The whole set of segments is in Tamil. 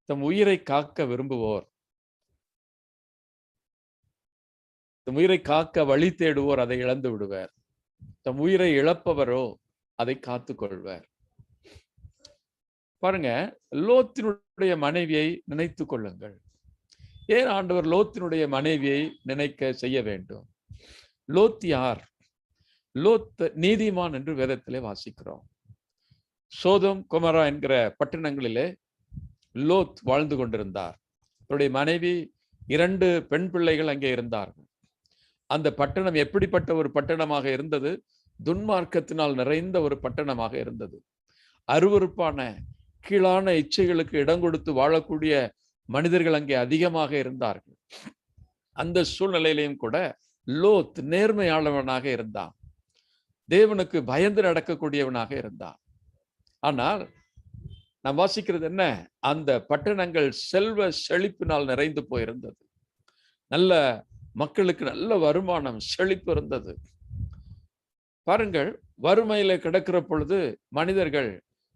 தம் உயிரை காக்க விரும்புவோர், தம் உயிரை காக்க வழி தேடுவோர் அதை இழந்து விடுவர். தம் உயிரை இழப்பவரோ அதை காத்துக் கொள்வர். பாருங்க, லோத்தினுடைய மனைவியை நினைத்துக் கொள்ளுங்கள். ஏன் ஆண்டவர் லோத்தினுடைய மனைவியை நினைக்க செய்ய வேண்டும்? லோத் யார்? லோத் நீதிமான் என்று வேதத்திலே வாசிக்கிறோம். சோதோம் கொமரா என்கிற பட்டணங்களிலே லோத் வாழ்ந்து கொண்டிருந்தார். அவருடைய மனைவி 2 பெண் பிள்ளைகள் அங்கே இருந்தார்கள். அந்த பட்டணம் எப்படிப்பட்ட ஒரு பட்டணமாக இருந்தது? துன்மார்க்கத்தினால் நிறைந்த ஒரு பட்டணமாக இருந்தது. அருவருப்பான கீழான இச்சைகளுக்கு இடம் கொடுத்து வாழக்கூடிய மனிதர்கள் அங்கே அதிகமாக இருந்தார்கள். அந்த சூழ்நிலையிலையும் கூட லோத் நேர்மையாளவனாக இருந்தான். தேவனுக்கு பயந்து நடக்கக்கூடியவனாக இருந்தான். ஆனால் நாம் வாசிக்கிறது என்ன? அந்த பட்டணங்கள் செல்வ செழிப்பினால் நிறைந்து போயிருந்தது. நல்ல மக்களுக்கு நல்ல வருமானம், செழிப்பு இருந்தது. பாருங்கள், வறுமையில கிடக்கிற பொழுது மனிதர்கள்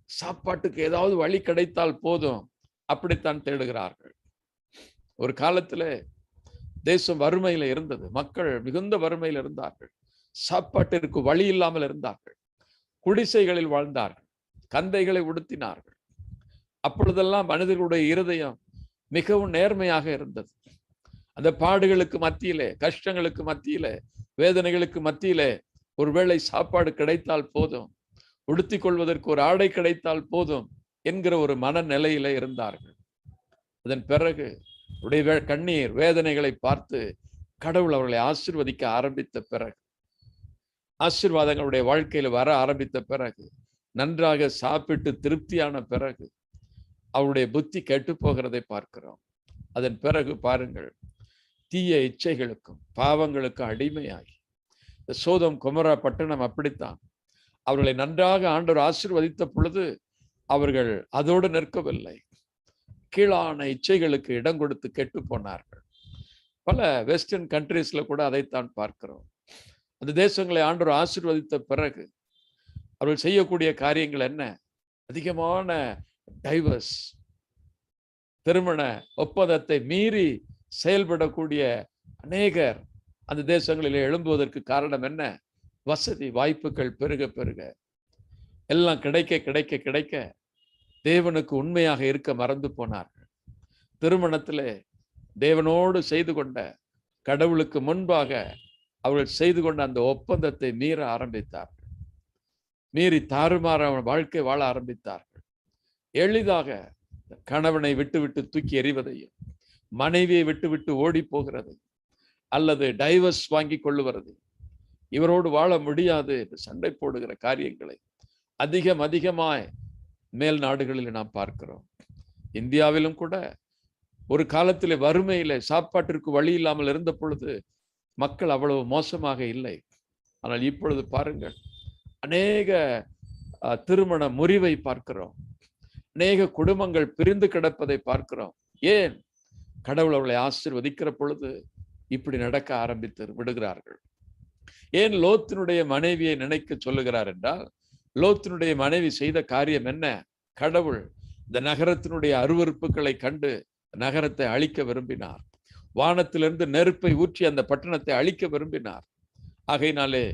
சாப்பாட்டுக்கு ஏதாவது வழி கிடைத்தால் போதும் அப்படித்தான் தேடுகிறார்கள். ஒரு காலத்துல தேசம் வறுமையில இருந்தது. மக்கள் மிகுந்த வறுமையில் இருந்தார்கள். சாப்பாட்டிற்கு வழி இல்லாமல் இருந்தார்கள். குடிசைகளில் வாழ்ந்தார்கள். கந்தைகளை உடுத்தினார்கள். அப்பொழுதெல்லாம் மனிதர்களுடைய இருதயம் மிகவும் நேர்மையாக இருந்தது. அந்த பாடுகளுக்கு மத்தியிலே, கஷ்டங்களுக்கு மத்தியிலே, வேதனைகளுக்கு மத்தியிலே ஒருவேளை சாப்பாடு கிடைத்தால் போதும், உடுத்திக் கொள்வதற்கு ஒரு ஆடை கிடைத்தால் போதும் என்கிற ஒரு மனநிலையில இருந்தார்கள். அதன் பிறகு உடைய கண்ணீர் வேதனைகளை பார்த்து கடவுள் அவர்களை ஆசீர்வதிக்க ஆரம்பித்த பிறகு, ஆசீர்வாதங்களுடைய வாழ்க்கையில வர ஆரம்பித்த பிறகு, நன்றாக சாப்பிட்டு திருப்தியான பிறகு அவருடைய புத்தி கெட்டு போகிறதை பார்க்கிறோம். அதன் பிறகு பாருங்கள், தீய இச்சைகளுக்கும் பாவங்களுக்கும் அடிமையாகி சோதோம் கொமரா பட்டணம் அப்படித்தான். அவர்களை நன்றாக ஆண்டவர் ஆசீர்வதித்த பொழுது அவர்கள் அதோடு நிற்கவில்லை. கீழான இச்சைகளுக்கு இடம் கொடுத்து கெட்டு போனார்கள். பல வெஸ்டர்ன் கண்ட்ரீஸ்ல கூட அதைத்தான் பார்க்கிறோம். அந்த தேசங்களை ஆண்டவர் ஆசீர்வதித்த பிறகு அவர்கள் செய்யக்கூடிய காரியங்கள் என்ன? அதிகமான டைவர்ஸ், திருமண ஒப்பந்தத்தை மீறி செயல்படக்கூடிய அநேகர் அந்த தேசங்களிலே எழும்புவதற்கு காரணம் என்ன? வசதி வாய்ப்புகள் பெருக பெருக, எல்லாம் கிடைக்க கிடைக்க கிடைக்க தேவனுக்கு உண்மையாக இருக்க மறந்து போனார்கள். திருமணத்திலே தேவனோடு செய்து கொண்ட, கடவுளுக்கு முன்பாக அவர்கள் செய்து கொண்ட அந்த ஒப்பந்தத்தை மீற ஆரம்பித்தார்கள். மீறி தாறுமாற வாழ்க்கை வாழ ஆரம்பித்தார்கள். எளிதாக கணவனை விட்டு விட்டு தூக்கி எறிவதையும், மனைவியை விட்டு விட்டு ஓடி போகிறது, அல்லது டைவர்ஸ் வாங்கி கொள்ளுவது, இவரோடு வாழ முடியாது என்று சண்டை போடுகிற காரியங்களை அதிகமாய் மேல் நாடுகளில் நாம் பார்க்கிறோம். இந்தியாவிலும் கூட ஒரு காலத்தில் வறுமையில சாப்பாட்டிற்கு வழி இல்லாமல் இருந்த பொழுது மக்கள் அவ்வளவு மோசமாக இல்லை. ஆனால் இப்பொழுது பாருங்கள், அநேக திருமண முறிவை பார்க்கிறோம். அநேக குடும்பங்கள் பிரிந்து கிடப்பதை பார்க்கிறோம். ஏன்? கடவுள் அவர்களை ஆசீர்வதிக்கிற பொழுது இப்படி நடக்க ஆரம்பித்து விடுகிறார்கள். ஏன் லோத்தினுடைய மனைவியை நினைக்க சொல்லுகிறார் என்றால், லோத்தினுடைய மனைவி செய்த காரியம் என்ன? கடவுள் இந்த நகரத்தினுடைய அருவருப்புகளை கண்டு நகரத்தை அழிக்க விரும்பினார். வானத்திலிருந்து நெருப்பை ஊற்றி அந்த பட்டணத்தை அழிக்க விரும்பினார். ஆகையினாலே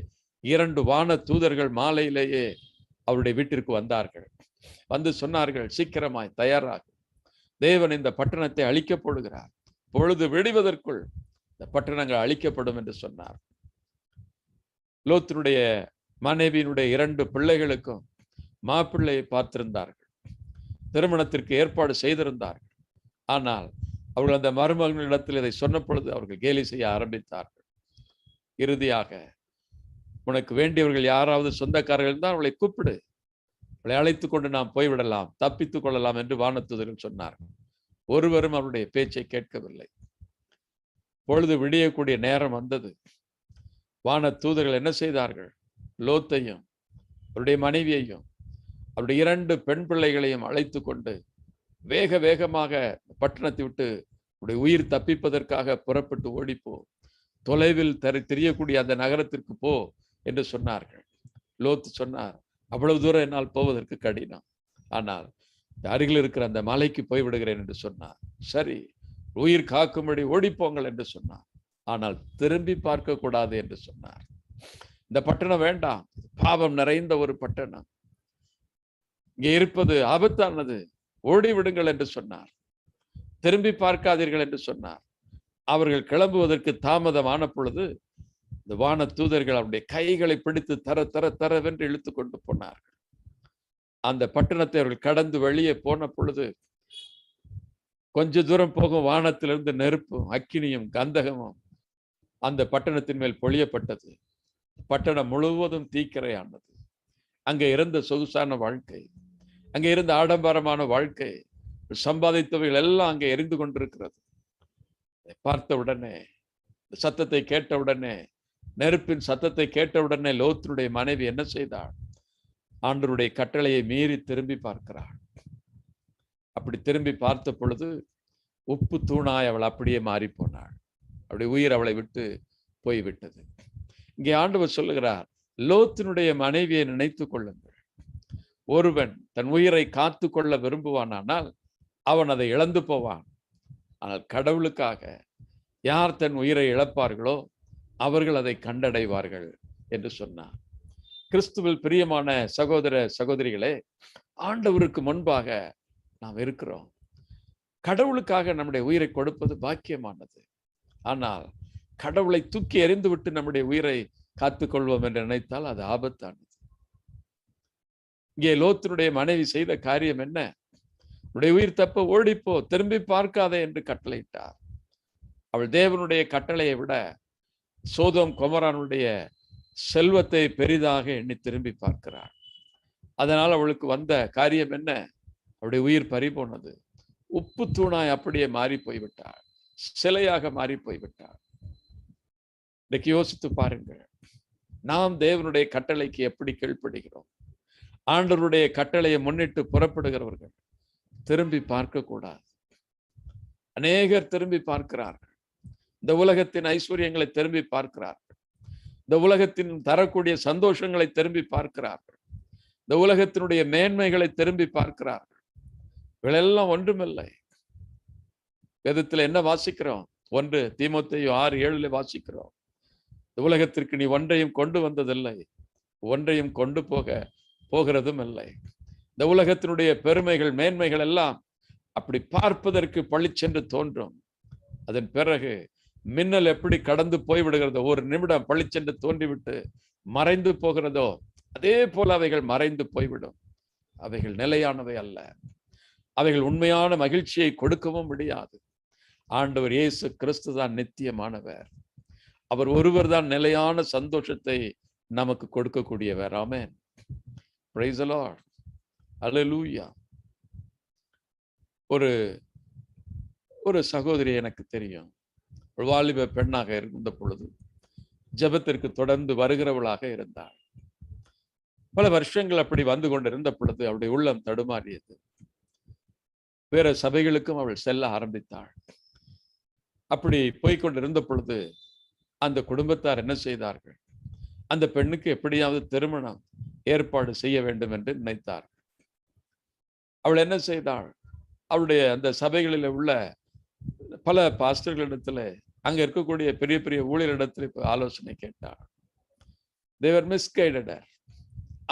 2 வான தூதர்கள் மாலையிலேயே அவருடைய வீட்டிற்கு வந்தார்கள். வந்து சொன்னார்கள், சீக்கிரமாய் தயாராக, தேவன் இந்த பட்டணத்தை அழிக்கப் போடுகிறார், பொழுது விடுவதற்குள் இந்த பட்டணங்கள் அழிக்கப்படும் என்று சொன்னார். லோத்தினுடைய மனைவியினுடைய 2 பிள்ளைகளுக்கும் மாப்பிள்ளையை பார்த்திருந்தார்கள், திருமணத்திற்கு ஏற்பாடு செய்திருந்தார்கள். ஆனால் அவர்கள் அந்த மருமகனிடத்தில் இதை சொன்ன பொழுது அவர்கள் கேலி செய்ய ஆரம்பித்தார்கள். இறுதியாக, உனக்கு வேண்டியவர்கள் யாராவது சொந்தக்காரர்கள் தான் அவளை கூப்பிடு, அவளை அழைத்து கொண்டு நாம் போய்விடலாம், தப்பித்துக் கொள்ளலாம் என்று வானதூதர்கள் சொன்னார்கள். ஒருவரும் அவருடைய பேச்சை கேட்கவில்லை. பொழுது விடியக்கூடிய நேரம் வந்தது. வான தூதர்கள் என்ன செய்தார்கள்? லோத்தையும் அவருடைய மனைவியையும் அவருடைய 2 பெண் பிள்ளைகளையும் அழைத்து கொண்டு வேக வேகமாக பட்டணத்தை விட்டு உடைய உயிர் தப்பிப்பதற்காக புறப்பட்டு ஓடிப்போ, தொலைவில் தெரியக்கூடிய அந்த நகரத்திற்கு போ என்று சொன்னார்கள். லோத்து சொன்னார், அவ்வளவு தூரம் என்னால் போவதற்கு கடினம், ஆனால் அருகில் இருக்கிற அந்த மலைக்கு போய் விடுகிறேன் என்று சொன்னார். சரி, உயிர் காக்கும்படி ஓடிப்போங்கள் என்று சொன்னார். ஆனால் திரும்பி பார்க்க கூடாது என்று சொன்னார். இந்த பட்டணம் வேண்டாம், பாவம் நிறைந்த ஒரு பட்டணம், இங்கே இருப்பது ஆபத்தானது, ஓடிவிடுங்கள் என்று சொன்னார். திரும்பி பார்க்காதீர்கள் என்று சொன்னார். அவர்கள் கிளம்புவதற்கு தாமதமான பொழுது இந்த வான தூதர்கள் அவருடைய கைகளை பிடித்து தர தர தரவென்று இழுத்து கொண்டு போனார்கள். அந்த பட்டணத்தை அவர்கள் கடந்து வெளியே போன பொழுது கொஞ்ச தூரம் போகும் வானத்திலிருந்து நெருப்பும் அக்கினியும் கந்தகமும் அந்த பட்டணத்தின் மேல் பொழியப்பட்டது. பட்டணம் முழுவதும் தீக்கிரையானது. அங்கே இருந்த சொகுசான வாழ்க்கை, அங்கே இருந்த ஆடம்பரமான வாழ்க்கை, சம்பாதித்தவைகள் எல்லாம் அங்கே எரிந்து கொண்டிருக்கிறது. பார்த்த உடனே, சத்தத்தை கேட்டவுடனே, நெருப்பின் சத்தத்தை கேட்டவுடனே லோத்தினுடைய மனைவி என்ன செய்தாள்? ஆண்டவருடைய கட்டளையை மீறி திரும்பி பார்க்கிறாள். அப்படி திரும்பி பார்த்த பொழுது உப்பு தூணாய் அவள் அப்படியே மாறி போனாள். அப்படி உயிர் அவளை விட்டு போய்விட்டது. இங்கே ஆண்டவர் சொல்லுகிறார், லோத்தினுடைய மனைவியை நினைத்துக் கொள்ளுங்கள். ஒருவன் தன் உயிரை காத்து கொள்ள விரும்புவானால் அவன் அதை இழந்து போவான். ஆனால் கடவுளுக்காக யார் தன் உயிரை இழப்பார்களோ அவர்கள் அதை கண்டடைவார்கள் என்று சொன்னார். கிறிஸ்துவில் பிரியமான சகோதர சகோதரிகளே, ஆண்டவருக்கு முன்பாக நாம் இருக்கிறோம். கடவுளுக்காக நம்முடைய உயிரை கொடுப்பது பாக்கியமானது. ஆனால் கடவுளை தூக்கி எறிந்துவிட்டு நம்முடைய உயிரை காத்துக்கொள்வோம் என்று நினைத்தால் அது ஆபத்தானது. இங்கே லோத்தினுடைய மனைவி செய்த காரியம் என்ன? உடைய உயிர் தப்ப ஓடிப்போ, திரும்பி பார்க்காதே என்று கட்டளையிட்டார். அவள் தேவனுடைய கட்டளையை விட சோதோம் கொமோரானுடைய செல்வத்தை பெரிதாக எண்ணி திரும்பி பார்க்கிறாள். அதனால் அவளுக்கு வந்த காரியம் என்ன? அவருடைய உயிர் பறிபோனது. உப்பு தூணாய் அப்படியே மாறி போய்விட்டாள், சிலையாக மாறி போய்விட்டாள். இன்றைக்கு யோசித்து பாருங்கள், நாம் தேவனுடைய கட்டளைக்கு எப்படி கீழ்ப்படுகிறோம்? ஆண்டவருடைய கட்டளையை முன்னிட்டு புறப்படுகிறவர்கள் திரும்பி பார்க்க கூடாது. அநேகர் திரும்பி பார்க்கிறார்கள். இந்த உலகத்தின் ஐஸ்வர்யங்களை திரும்பி பார்க்கிறார்கள். இந்த உலகத்தின் தரக்கூடிய சந்தோஷங்களை திரும்பி பார்க்கிறார்கள். இந்த உலகத்தினுடைய மேன்மைகளை திரும்பி பார்க்கிறார்கள். இவையெல்லாம் ஒன்றுமில்லை. வேதத்தில் என்ன வாசிக்கிறோம்? 1 தீமோத்தேயு 6:7 வாசிக்கிறோம். இந்த உலகத்திற்கு நீ ஒன்றையும் கொண்டு வந்ததில்லை, ஒன்றையும் கொண்டு போகிறதும் இல்லை. இந்த உலகத்தினுடைய பெருமைகள் மேன்மைகள் எல்லாம் அப்படி பார்ப்பதற்கு பளிச்சென்று தோன்றும். அதன் பிறகு மின்னல் எப்படி கடந்து போய்விடுகிறதோ, ஒரு நிமிடம் பளிச்சென்று தோன்றிவிட்டு மறைந்து போகிறதோ, அதே போல அவைகள் மறைந்து போய்விடும். அவைகள் நிலையானவை அல்ல. அவைகள் உண்மையான மகிழ்ச்சியை கொடுக்கவும் முடியாது. ஆண்டவர் இயேசு கிறிஸ்து தான் நித்தியமானவர். அவர் ஒருவர் தான் நிலையான சந்தோஷத்தை நமக்கு கொடுக்கக்கூடியவர். ஆமென். Praise the Lord. Hallelujah. ஒரு சகோதரி எனக்கு தெரியும். ஒரு வாலிப பெண்ணாக இருந்த பொழுது ஜெபத்திற்கு தொடர்ந்து வருகிறவளாக இருந்தாள். பல வருஷங்கள் அப்படி வந்து கொண்டிருந்த பொழுது அவருடைய உள்ளம் தடுமாறியது. வேற சபைகளுக்கும் அவள் செல்ல ஆரம்பித்தாள். அப்படி போய்கொண்டிருந்த பொழுது அந்த குடும்பத்தார் என்ன செய்தார்கள்? அந்த பெண்ணுக்கு எப்படியாவது திருமணம் ஏற்பாடு செய்ய வேண்டும் என்று நினைத்தார். அவள் என்ன செய்தாள்? அவளுடைய அந்த சபைகளில் உள்ள பல பாஸ்டர்களிடத்துல, அங்க இருக்கக்கூடிய பெரிய பெரிய ஊழியரிடத்துல ஆலோசனை கேட்டாள். They were misguided.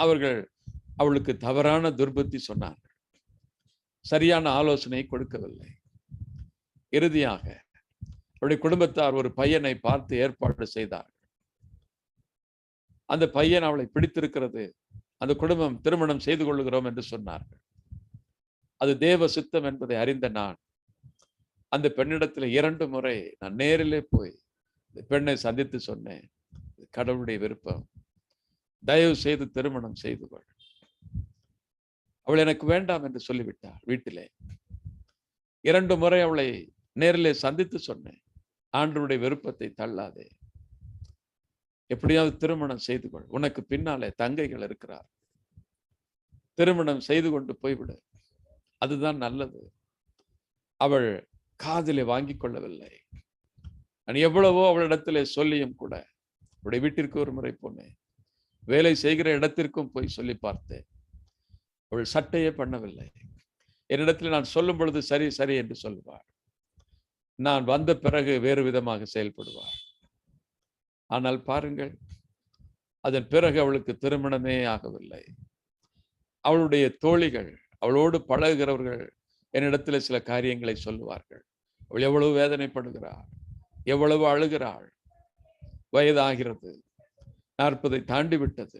அவர்கள் அவளுக்கு தவறான துர்புத்தி சொன்னார்கள். சரியான ஆலோசனை கொடுக்கவில்லை. இறுதியாக அவருடைய குடும்பத்தார் ஒரு பையனை பார்த்து ஏற்பாடு செய்தார்கள். அந்த பையன் அவளை பிடித்திருக்கிறது, அந்த குடும்பம் திருமணம் செய்து கொள்ளுகிறோம் என்று சொன்னார்கள். அது தேவ சித்தம் என்பதை அறிந்த நான் அந்த பெண்ணிடத்தில் 2 முறை நான் நேரிலே போய் பெண்ணை சந்தித்து சொன்னேன், கடவுளுடைய விருப்பம், தயவு செய்து திருமணம் செய்து கொள். அவள் எனக்கு வேண்டாம் என்று சொல்லிவிட்டாள். வீட்டிலே 2 முறை அவளை நேரிலே சந்தித்து சொன்னேன், ஆண்டவருடைய விருப்பத்தை தள்ளாதே, எப்படியாவது திருமணம் செய்து கொள், உனக்கு பின்னாலே தங்கைகள் இருக்கிறார், திருமணம் செய்து கொண்டு போய்விடு, அதுதான் நல்லது. அவள் காதிலே வாங்கி கொள்ளவில்லை. நான் எவ்வளவோ அவளிடத்திலே சொல்லியும் கூட, அவருடைய வீட்டிற்கு ஒரு முறை போனேன், வேலை செய்கிற இடத்திற்கும் போய் சொல்லி பார்த்தேன். அவள் சட்டையே பண்ணவில்லை. என்னிடத்தில் நான் சொல்லும் பொழுது சரி சரி என்று சொல்லுவார். நான் வந்த பிறகு வேறு விதமாக செயல்படுவார். ஆனால் பாருங்கள், அதன் பிறகு அவளுக்கு திருமணமே ஆகவில்லை. அவளுடைய தோழிகள், அவளோடு பழகுகிறவர்கள் என்னிடத்தில் சில காரியங்களை சொல்லுவார்கள். அவள் எவ்வளவு வேதனைப்படுகிறாள், எவ்வளவு அழுகிறாள். வயதாகிறது, 40 தாண்டி விட்டது.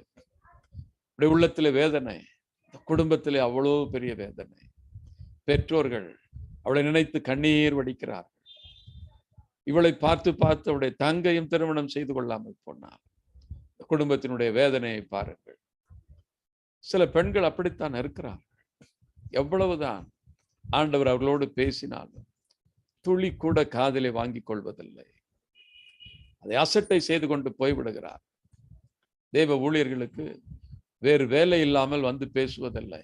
உள்ளத்தில் வேதனை, குடும்பத்திலே அவ்வளவு பெரிய வேதனை. பெற்றோர்கள் அவளை நினைத்து கண்ணீர் வடிக்கிறார்கள். இவளை பார்த்து பார்த்து அவளுடைய தங்கையும் திருமணம் செய்து கொள்ளாமல் போனார். குடும்பத்தினுடைய வேதனையை பாருங்கள். சில பெண்கள் அப்படித்தான் இருக்கிறார்கள். எவ்வளவுதான் ஆண்டவர் அவர்களோடு பேசினாலும் துளி கூட காதிலே வாங்கிக் கொள்வதில்லை. அதை அசட்டை செய்து கொண்டு போய்விடுகிறார். தேவ ஊழியர்களுக்கு வேறு வேலை இல்லாமல் வந்து பேசுவதில்லை.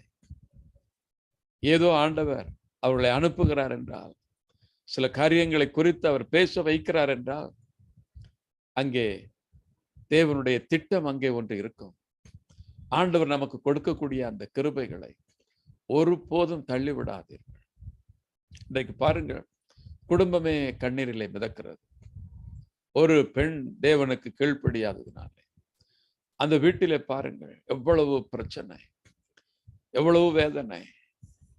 ஏதோ ஆண்டவர் அவர்களை அனுப்புகிறார் என்றால், சில காரியங்களை குறித்து அவர் பேச வைக்கிறார் என்றால், அங்கே தேவனுடைய திட்டம் அங்கே ஒன்று இருக்கும். ஆண்டவர் நமக்கு கொடுக்கக்கூடிய அந்த கிருபைகளை ஒருபோதும் தள்ளிவிடாதீர்கள். இன்றைக்கு பாருங்கள், குடும்பமே கண்ணீரிலே மிதக்கிறது. ஒரு பெண் தேவனுக்கு கீழ்ப்படியாததினாலே அந்த வீட்டிலே பாருங்கள் எவ்வளவு பிரச்சனை, எவ்வளவு வேதனை.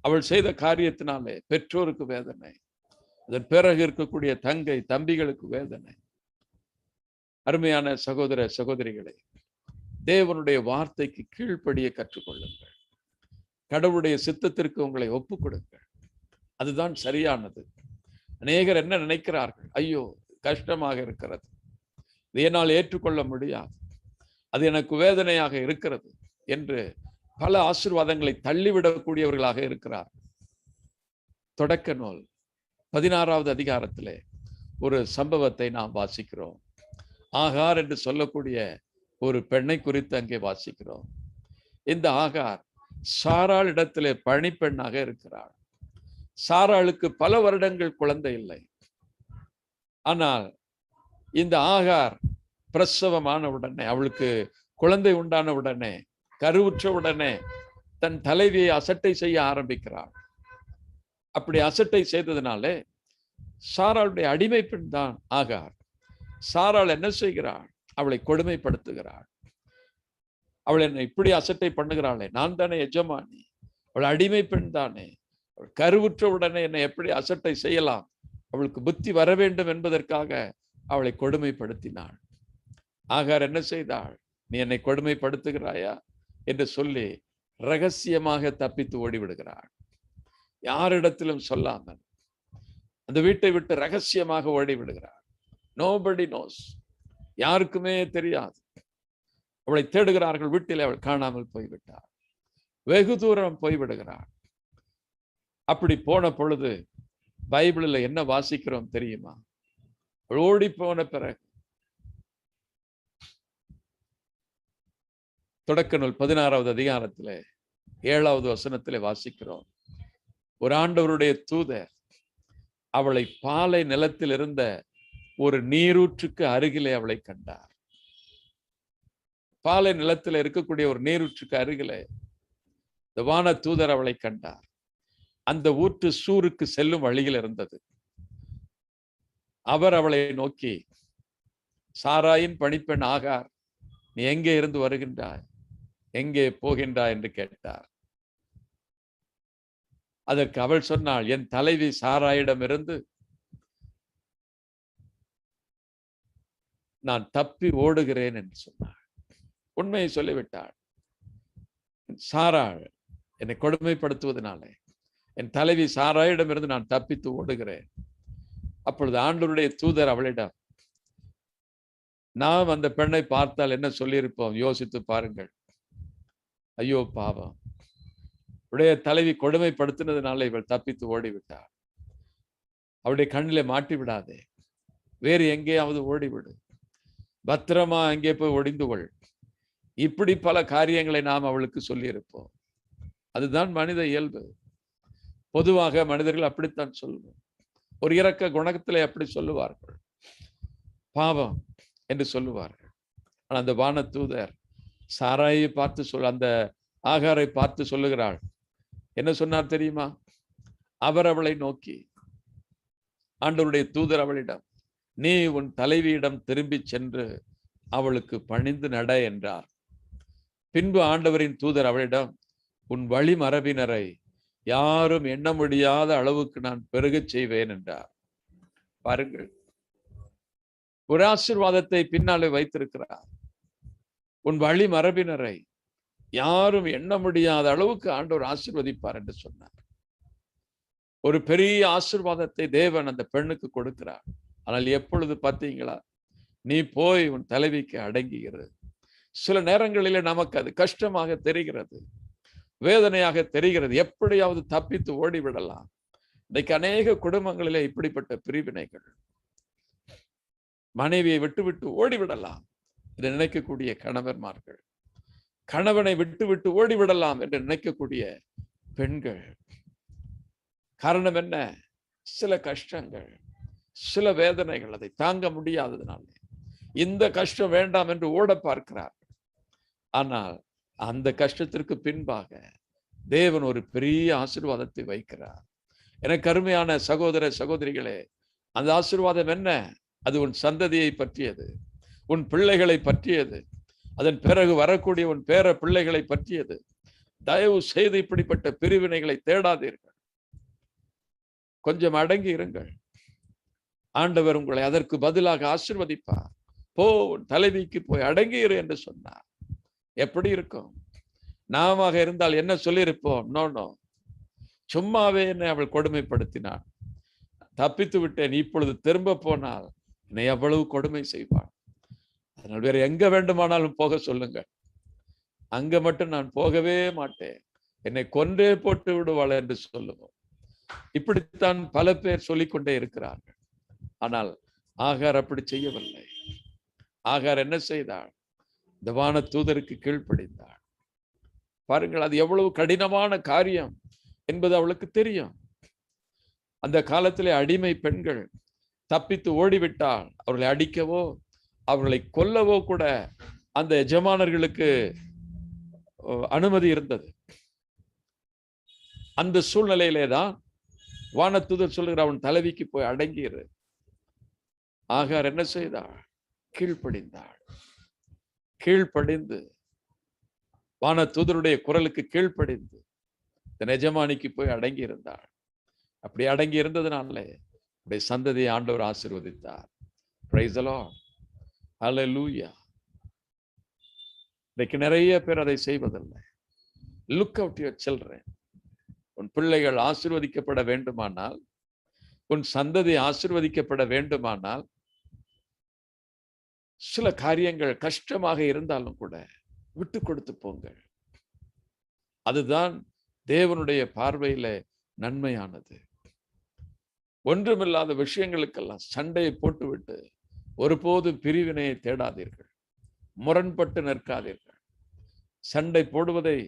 அவள் செய்த காரியத்தினாலே பெற்றோருக்கு வேதனை, அதன் பிறகு இருக்கக்கூடிய தங்கை தம்பிகளுக்கு வேதனை. அருமையான சகோதர சகோதரிகளை, தேவனுடைய வார்த்தைக்கு கீழ்ப்படிய கற்றுக்கொள்ளுங்கள். கடவுளுடைய சித்தத்திற்கு உங்களை ஒப்புக் கொடுங்கள். அதுதான் சரியானது. அநேகர் என்ன நினைக்கிறார்கள், ஐயோ கஷ்டமாக இருக்கிறது, இதை என்னால் ஏற்றுக்கொள்ள முடியாது, அது எனக்கு வேதனையாக இருக்கிறது என்று பல ஆசீர்வாதங்களை தள்ளிவிடக்கூடியவர்களாக இருக்கிறார். தொடக்க நூல் 16வது அதிகாரத்திலே ஒரு சம்பவத்தை நாம் வாசிக்கிறோம். ஆகார் என்று சொல்லக்கூடிய ஒரு பெண்ணை குறித்து அங்கே வாசிக்கிறோம். இந்த ஆகார் சாராள் இடத்திலே பணிப்பெண்ணாக இருக்கிறாள். சாராளுக்கு பல வருடங்கள் குழந்தை இல்லை. ஆனால் இந்த ஆகார் பிரசவமான உடனே, அவளுக்கு குழந்தை உண்டான உடனே, கருவுற்ற உடனே தன் தலைவியை அசட்டை செய்ய ஆரம்பிக்கிறாள். அப்படி அசட்டை செய்ததினாலே சாராளுடைய அடிமை பெண் தான் ஆகார். சாராள் என்ன செய்கிறாள், அவளை கொடுமைப்படுத்துகிறாள். அவள் என்னை இப்படி அசட்டை பண்ணுகிறாளே, நான் தானே எஜமானி, அவள் அடிமை பெண் தானே, அவள் கருவுற்ற உடனே என்னை எப்படி அசட்டை செய்யலாம், அவளுக்கு புத்தி வர வேண்டும் என்பதற்காக அவளை கொடுமைப்படுத்தினாள். ஆகார் என்ன செய்தாள், நீ என்னை கொடுமைப்படுத்துகிறாயா என்று சொல்லி ரகசியமாக தப்பித்து ஓடிவிடுகிறாள். யாரிடத்திலும் சொல்லாமல் அந்த வீட்டை விட்டு ரகசியமாக ஓடிவிடுகிறாள். நோபடி நோஸ், யாருக்குமே தெரியாது. அவளை தேடுகிறார்கள், வீட்டில் அவள் காணாமல் போய்விட்டாள். வெகு தூரம் போய்விடுகிறாள். அப்படி போன பொழுது பைபிளில் என்ன வாசிக்கிறோம் தெரியுமா? அவள் ஓடி போன பிறகு தொடக்க நூல் 16வது அதிகாரத்திலே 7வது வசனத்திலே வாசிக்கிறோம். ஒரு ஆண்டவருடைய தூதர் அவளை பாலை நிலத்தில் இருந்த ஒரு நீரூற்றுக்கு அருகிலே அவளை கண்டார். பாலை நிலத்தில் இருக்கக்கூடிய ஒரு நீரூற்றுக்கு அருகிலே இந்த வான தூதர் அவளை கண்டார். அந்த ஊற்று சூருக்கு செல்லும் வழியில் இருந்தது. அவர் அவளை நோக்கி, சாராயின் பணிப்பெண் ஆகார், நீ எங்கே இருந்து வருகின்றாய், எங்கே போகின்றாய் என்று கேட்டார். அதற்கு அவள் சொன்னாள், என் தலைவி சாராயிடமிருந்து நான் தப்பி ஓடுகிறேன் என்று சொன்னாள். உண்மையை சொல்லிவிட்டாள். சாராள் என்னை கொடுமைப்படுத்துவதனாலே என் தலைவி சாராயிடமிருந்து நான் தப்பித்து ஓடுகிறேன். அப்பொழுது ஆண்டவருடைய தூதர் அவளிடம், நாம் அந்த பெண்ணை பார்த்தால் என்ன சொல்லியிருப்போம், யோசித்து பாருங்கள். ஐயோ பாவம், உடைய தலைவி கொடுமைப்படுத்தினதுனால இவள் தப்பித்து ஓடிவிட்டாள். அவளுடைய கண்ணிலே மாட்டி விடாதே, வேறு எங்கேயாவது ஓடிவிடு, பத்திரமா அங்கே போய் ஒடிந்து கொள். இப்படி பல காரியங்களை நாம் அவளுக்கு சொல்லியிருப்போம். அதுதான் மனித இயல்பு. பொதுவாக மனிதர்கள் அப்படித்தான் சொல்லுவோம். ஒரு இரக்க குணத்திலே அப்படி சொல்லுவார்கள், பாவம் என்று சொல்லுவார்கள். ஆனால் அந்த வான தூதர் சாராயை பார்த்து அந்த ஆகாரை பார்த்து சொல்லுகிறாள். என்ன சொன்னார் தெரியுமா? அவர் அவளை நோக்கி, ஆண்டவருடைய தூதர் அவளிடம், நீ உன் தலைவியிடம் திரும்பி சென்று அவளுக்கு பணிந்து நட என்றார். பின்பு ஆண்டவரின் தூதர் அவளிடம், உன் வழிமரபினரை யாரும் எண்ண முடியாத அளவுக்கு நான் பெருகச் செய்வேன் என்றார். பாருங்கள், ஒரு ஆசீர்வாதத்தை பின்னாலே வைத்திருக்கிறார். உன் வழிமரபினரை யாரும் எண்ண முடியாத அளவுக்கு ஆண்டவர் ஆசீர்வதிப்பார் என்று சொன்னார். ஒரு பெரிய ஆசீர்வாதத்தை தேவன் அந்த பெண்ணுக்கு கொடுக்கிறார். ஆனால் எப்பொழுது பார்த்தீங்களா, நீ போய் உன் தலைவிக்கு அடங்குகிறது. சில நேரங்களிலே நமக்கு அது கஷ்டமாக தெரிகிறது, வேதனையாக தெரிகிறது. எப்படியாவது தப்பித்து ஓடிவிடலாம். இன்னைக்கு அநேக குடும்பங்களிலே இப்படிப்பட்ட பிரிவினைகள், மனைவியை விட்டு ஓடிவிடலாம் என்று நினைக்கக்கூடிய கணவன்மார்கள், கணவனை விட்டு ஓடிவிடலாம் என்று நினைக்கக்கூடிய பெண்கள். காரணம் என்ன? சில கஷ்டங்கள், சில வேதனைகள், அதை தாங்க முடியாததுனால இந்த கஷ்டம் வேண்டாம் என்று ஓட பார்க்கிறார். ஆனால் அந்த கஷ்டத்திற்கு பின்பாக தேவன் ஒரு பெரிய ஆசீர்வாதத்தை வைக்கிறார். எனக்கு அருமையான சகோதர சகோதரிகளே, அந்த ஆசீர்வாதம் என்ன? அது உன் சந்ததியை பற்றியது, உன் பிள்ளைகளை பற்றியது, அதன் பிறகு வரக்கூடிய உன் பேர பிள்ளைகளை பற்றியது. தயவு செய்து இப்படிப்பட்ட பிரிவினைகளை தேடாதீர்கள். கொஞ்சம் அடங்கி இருங்கள். ஆண்டவர் உங்களை அதற்கு பதிலாக ஆசீர்வதிப்பார். போ, தலைவிக்கு போய் அடங்கியிரு என்று சொன்னார். எப்படி இருக்கும்? நாம இருந்தால் என்ன சொல்லியிருப்போம்? நோ, சும்மாவே என்னை அவள் கொடுமைப்படுத்தினாள், தப்பித்து விட்டேன், இப்பொழுது திரும்ப போனால் என்னை எவ்வளவு கொடுமை செய்வாள், அதனால் வேற எங்க வேண்டுமானாலும் போக சொல்லுங்க, அங்க மட்டும் நான் போகவே மாட்டேன், என்னை கொன்றே போட்டு விடுவாள் என்று சொல்லுவோம். இப்படித்தான் பல பேர் சொல்லிக்கொண்டே இருக்கிறார்கள். ஆனால் ஆகார் அப்படி செய்யவில்லை. ஆகார் என்ன செய்தாள்? இந்த வான தூதருக்கு கீழ்ப்படிந்தாள். பாருங்கள், அது எவ்வளவு கடினமான காரியம் என்பது அவளுக்கு தெரியும். அந்த காலத்திலே அடிமை பெண்கள் தப்பித்து ஓடிவிட்டால் அவர்களை அடிக்கவோ அவர்களை கொல்லவோ கூட அந்த எஜமானர்களுக்கு அனுமதி இருந்தது. அந்த சூழ்நிலையிலே தான் வானதூதர் சொல்லுகிற, அவன் தலைவிக்கு போய் அடங்கியிரு. ஆகார் என்ன செய்தாள்? கீழ்ப்படிந்தாள். கீழ்ப்படிந்து வானதூதருடைய குரலுக்கு கீழ்ப்படிந்து தன் எஜமானிக்கு போய் அடங்கி இருந்தாள். அப்படி அடங்கி இருந்ததுனால அப்படியே சந்ததியை ஆண்டவர் ஆசீர்வதித்தார். பிரைஸ் தி லார்ட், ஹல்லேலூயா. இன்னைக்கு நிறைய பேர் அதை செய்வதில்லை. Look out your children. உன் பிள்ளைகள் ஆசீர்வதிக்கப்பட வேண்டுமானால், உன் சந்ததி ஆசீர்வதிக்கப்பட வேண்டுமானால், சில காரியங்கள் கஷ்டமாக இருந்தாலும் கூட விட்டு கொடுத்து போங்கள். அதுதான் தேவனுடைய பார்வையில நன்மையானது. ஒன்றுமில்லாத விஷயங்களுக்கெல்லாம் சண்டையை போட்டுவிட்டு ஒருபோதும் பிரிவினையை தேடாதீர்கள், முரண்பட்டு நிற்காதீர்கள். சண்டை போடுவதை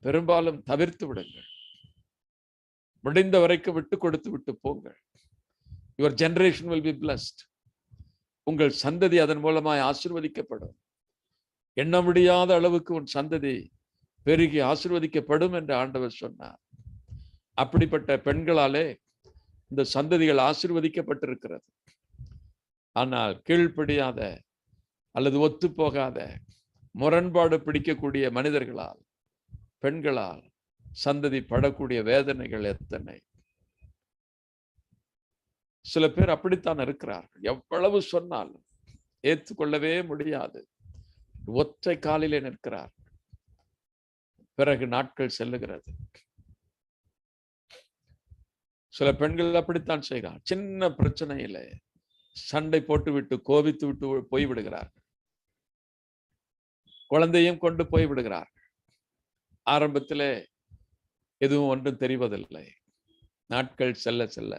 பெரும்பாலும் தவிர்த்து விடுங்கள். முடிந்த வரைக்கும் விட்டு கொடுத்து விட்டு போங்கள். Your generation will be blessed. உங்கள் சந்ததி அதன் மூலமாய் ஆசீர்வதிக்கப்படும். எண்ண முடியாத அளவுக்கு உன் சந்ததி பெருகி ஆசீர்வதிக்கப்படும் என்று ஆண்டவர் சொன்னார். அப்படிப்பட்ட பெண்களாலே இந்த சந்ததிகள் ஆசீர்வதிக்கப்பட்டிருக்கிறது. ஆனால் கீழ்ப்படியாத அல்லது ஒத்து போகாத, முரண்பாடு பிடிக்கக்கூடிய மனிதர்களால், பெண்களால் சந்ததி படக்கூடிய வேதனைகள் எத்தனை! சில பேர் அப்படித்தான் இருக்கிறார்கள். எவ்வளவு சொன்னாலும் ஏற்றுக்கொள்ளவே முடியாது. ஒற்றை காலிலே நிற்கிறார்கள். பிறகு நாட்கள் செல்லுகிறது. சில பெண்கள் அப்படித்தான் செய்கிறார். சின்ன பிரச்சனையில சண்டை போட்டுவிட்டு கோபித்து விட்டு போய்விடுகிறார்கள். குழந்தையும் கொண்டு போய்விடுகிறார்கள். ஆரம்பத்திலே எதுவும் ஒன்றும் தெரிவதில்லை. நாட்கள் செல்ல செல்ல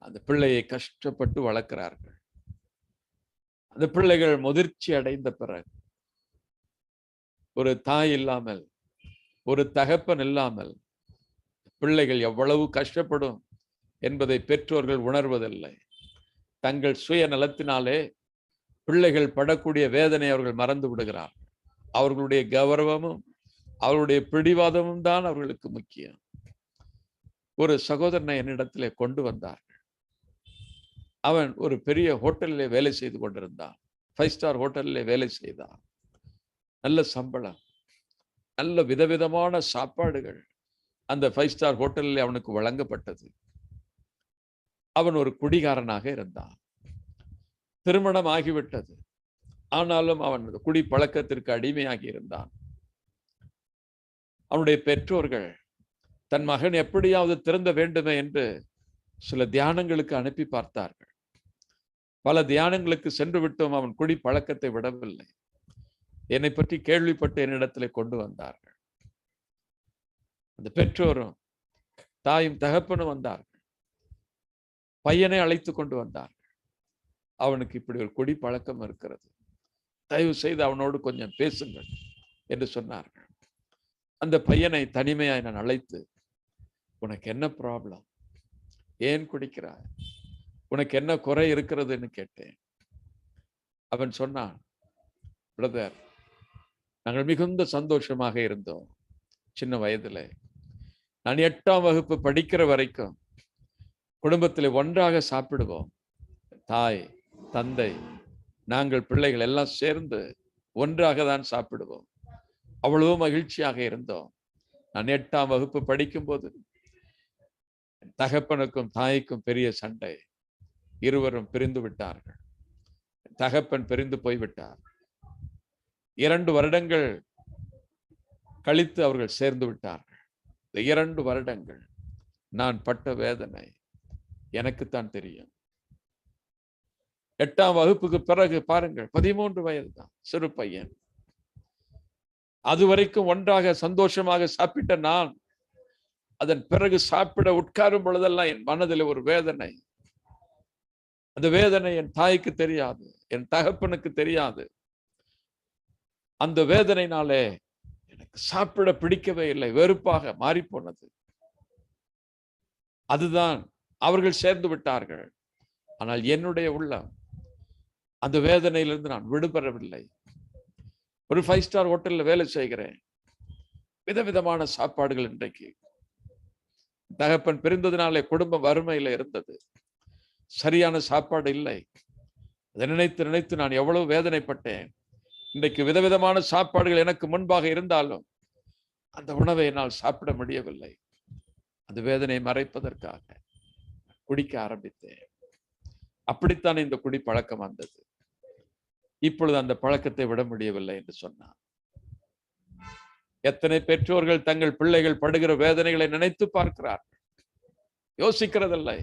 அந்த பிள்ளையை கஷ்டப்பட்டு வளர்க்கிறார்கள். அந்த பிள்ளைகள் முதிர்ச்சி அடைந்த பிறகு, ஒரு தாய் இல்லாமல், ஒரு தகப்பன் இல்லாமல் பிள்ளைகள் எவ்வளவு கஷ்டப்படும் என்பதை பெற்றோர்கள் உணர்வதில்லை. தங்கள் சுய நலத்தினாலே பிள்ளைகள் படக்கூடிய வேதனை அவர்கள் மறந்து விடுகிறார்கள். அவர்களுடைய கௌரவமும் அவர்களுடைய பிடிவாதமும் தான் அவர்களுக்கு முக்கியம். ஒரு சகோதரனை என்னிடத்திலே கொண்டு வந்தார்கள். அவன் ஒரு பெரிய ஹோட்டலிலே வேலை செய்து கொண்டிருந்தான். 5 ஸ்டார் ஹோட்டலிலே வேலை செய்தான். நல்ல சம்பளம், நல்ல விதவிதமான சாப்பாடுகள் அந்த 5 ஸ்டார் ஹோட்டலில் அவனுக்கு வழங்கப்பட்டது. அவன் ஒரு குடிகாரனாக இருந்தான். திருமணம் ஆகிவிட்டது. ஆனாலும் அவன் குடி பழக்கத்திற்கு அடிமையாகி இருந்தான். அவனுடைய பெற்றோர்கள் தன் மகன் எப்படியாவது திருந்த வேண்டுமே என்று சில தியானங்களுக்கு அனுப்பி பார்த்தார்கள். பல தியானங்களுக்கு சென்று விட்டும் அவன் குடி பழக்கத்தை விடவில்லை. என்னை பற்றி கேள்விப்பட்டு என்னிடத்தில் கொண்டு வந்தார்கள். அந்த பெற்றோரும் தாயும் தகப்பனும் வந்தார்கள். பையனை அழைத்து கொண்டு வந்தார்கள். அவனுக்கு இப்படி ஒரு குடி பழக்கம் இருக்கிறது, தயவு செய்து அவனோடு கொஞ்சம் பேசுங்கள் என்று சொன்னார்கள். அந்த பையனை தனிமையாய் நான் அழைத்து, உனக்கு என்ன ப்ராப்ளம், ஏன் குடிக்கிறாய், உனக்கு என்ன குறை இருக்கிறதுன்னு கேட்டேன். அவன் சொன்னான், பிரதர், நாங்கள் மிகுந்த சந்தோஷமாக இருந்தோம் சின்ன வயதில். நான் 8ஆம் வகுப்பு படிக்கிற வரைக்கும் குடும்பத்தில் ஒன்றாக சாப்பிடுவோம். தாய், தந்தை, நாங்கள் பிள்ளைகள் எல்லாம் சேர்ந்து ஒன்றாக தான் சாப்பிடுவோம். அவ்வளவு மகிழ்ச்சியாக இருந்தோம். நான் 8ஆம் வகுப்பு படிக்கும்போது தகப்பனுக்கும் தாய்க்கும் பெரிய சண்டை. இருவரும் பிரிந்து விட்டார்கள். தகப்பன் பிரிந்து போய்விட்டார். 2 வருடங்கள் கழித்து அவர்கள் சேர்ந்து விட்டார்கள். இந்த 2 வருடங்கள் நான் பட்ட வேதனை எனக்குத்தான் தெரியும். 8ஆம் வகுப்புக்கு பிறகு பாருங்கள், 13 வயது தான், சிறு பையன். அதுவரைக்கும் ஒன்றாக சந்தோஷமாக சாப்பிட்ட நான், அதன் பிறகு சாப்பிட உட்காரும் பொழுதெல்லாம் என் மனதில் ஒரு வேதனை. அந்த வேதனை என் தாய்க்கு தெரியாது, என் தகப்பனுக்கு தெரியாது. அந்த வேதனையினாலே எனக்கு சாப்பிட பிடிக்கவே இல்லை, வெறுப்பாக மாறி போனது. அதுதான், அவர்கள் சேர்ந்து விட்டார்கள். ஆனால் என்னுடைய உள்ளம் அந்த வேதனையிலிருந்து நான் விடுபடவில்லை. ஒரு 5 ஸ்டார் ஹோட்டலில் வேலை செய்கிறேன். விதவிதமான சாப்பாடுகள். இன்றைக்கு தகப்பன் பிரிந்ததினாலே குடும்பம் வறுமையில இருந்தது. சரியான சாப்பாடு இல்லை. அதை நினைத்து நினைத்து நான் எவ்வளவு வேதனைப்பட்டேன். இன்றைக்கு விதவிதமான சாப்பாடுகள் எனக்கு முன்பாக இருந்தாலும் அந்த உணவை என்னால் சாப்பிட முடியவில்லை. அந்த வேதனையை மறைப்பதற்காக குடிக்க ஆரம்பித்தேன். அப்படித்தான் இந்த குடி பழக்கம் வந்தது. இப்பொழுது அந்த பழக்கத்தை விட முடியவில்லை என்று சொன்னார். எத்தனை பெற்றோர்கள் தங்கள் பிள்ளைகள் படுகிற வேதனைகளை நினைத்து பார்க்கிறார்கள், யோசிக்கிறதில்லை.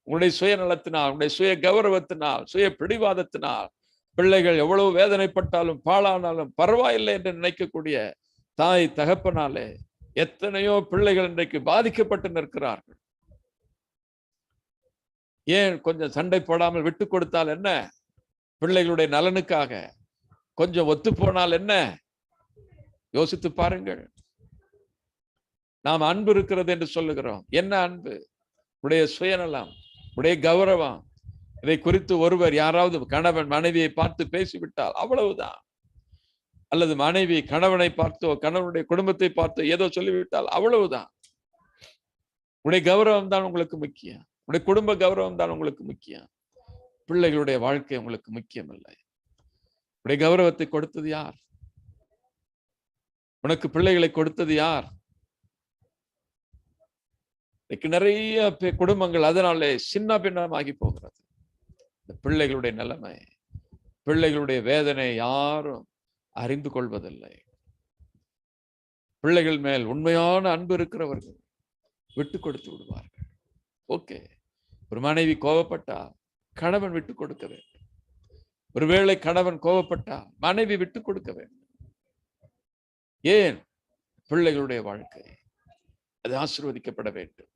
உங்களுடைய சுயநலத்தினால், உங்களுடைய சுய கௌரவத்தினால், சுய பிடிவாதத்தினால் பிள்ளைகள் எவ்வளவு வேதனைப்பட்டாலும் பாழானாலும் பரவாயில்லை என்று நினைக்கக்கூடிய தாய் தகப்பனாலே எத்தனையோ பிள்ளைகள் இன்றைக்கு பாதிக்கப்பட்டு நிற்கிறார்கள். ஏன் கொஞ்சம் சண்டை போடாமல் விட்டு கொடுத்தால் என்ன? பிள்ளைகளுடைய நலனுக்காக கொஞ்சம் ஒத்து போனால் என்ன? யோசித்து பாருங்கள். நாம் அன்பு இருக்கிறது என்று சொல்லுகிறோம். என்ன அன்பு? உடைய சுயநலம், உடைய கௌரவம். இதை குறித்து ஒருவர், யாராவது கணவன் மனைவியை பார்த்து பேசிவிட்டால் அவ்வளவுதான். அல்லது மனைவி கணவனை பார்த்தோ, கணவனுடைய குடும்பத்தை பார்த்தோ ஏதோ சொல்லிவிட்டால் அவ்வளவுதான். உடைய கௌரவம் தான் உங்களுக்கு முக்கியம். உடைய குடும்ப கௌரவம் தான் உங்களுக்கு முக்கியம். பிள்ளைகளுடைய வாழ்க்கை உங்களுக்கு முக்கியம் இல்லை. உடைய கௌரவத்தை கொடுத்தது யார்? உனக்கு பிள்ளைகளை கொடுத்தது யார்? நிறைய குடும்பங்கள் அதனாலே சின்ன பின்னமாகி போகிறது. இந்த பிள்ளைகளுடைய நிலைமை, பிள்ளைகளுடைய வேதனை யாரும் அறிந்து கொள்வதில்லை. பிள்ளைகள் மேல் உண்மையான அன்பு இருக்கிறவர்கள் விட்டு கொடுத்து விடுவார்கள். ஓகே, ஒரு மனைவி கோபப்பட்டால் கணவன் விட்டு கொடுக்க வேண்டும். ஒருவேளை கணவன் கோபப்பட்டால் மனைவி விட்டு கொடுக்க வேண்டும். ஏன்? பிள்ளைகளுடைய வாழ்க்கை அது ஆசீர்வதிக்கப்பட வேண்டும்.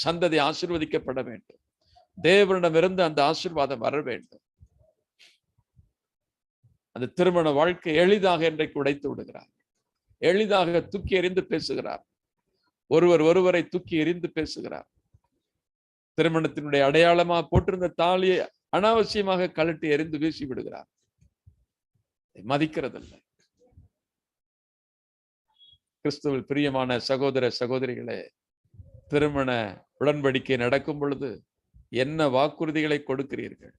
சந்ததி ஆசீர்வதிக்கப்பட வேண்டும். தேவனிடமிருந்து அந்த ஆசீர்வாதம் வர வேண்டும். அந்த திருமண வாழ்க்கை எளிதாக இன்றைக்கு உடைத்து விடுகிறார். எளிதாக தூக்கி எறிந்து பேசுகிறார். ஒருவர் ஒருவரை தூக்கி எறிந்து பேசுகிறார். திருமணத்தினுடைய அடையாளமா போட்டிருந்த தாலியை அனாவசியமாக கழட்டி எறிந்து வீசி விடுகிறார். மதிக்கிறதில்லை. கிறிஸ்துவில் பிரியமான சகோதர சகோதரிகளே, திருமண உடன்படிக்கை நடக்கும் பொழுது என்ன வாக்குறுதிகளை கொடுக்கிறீர்கள்?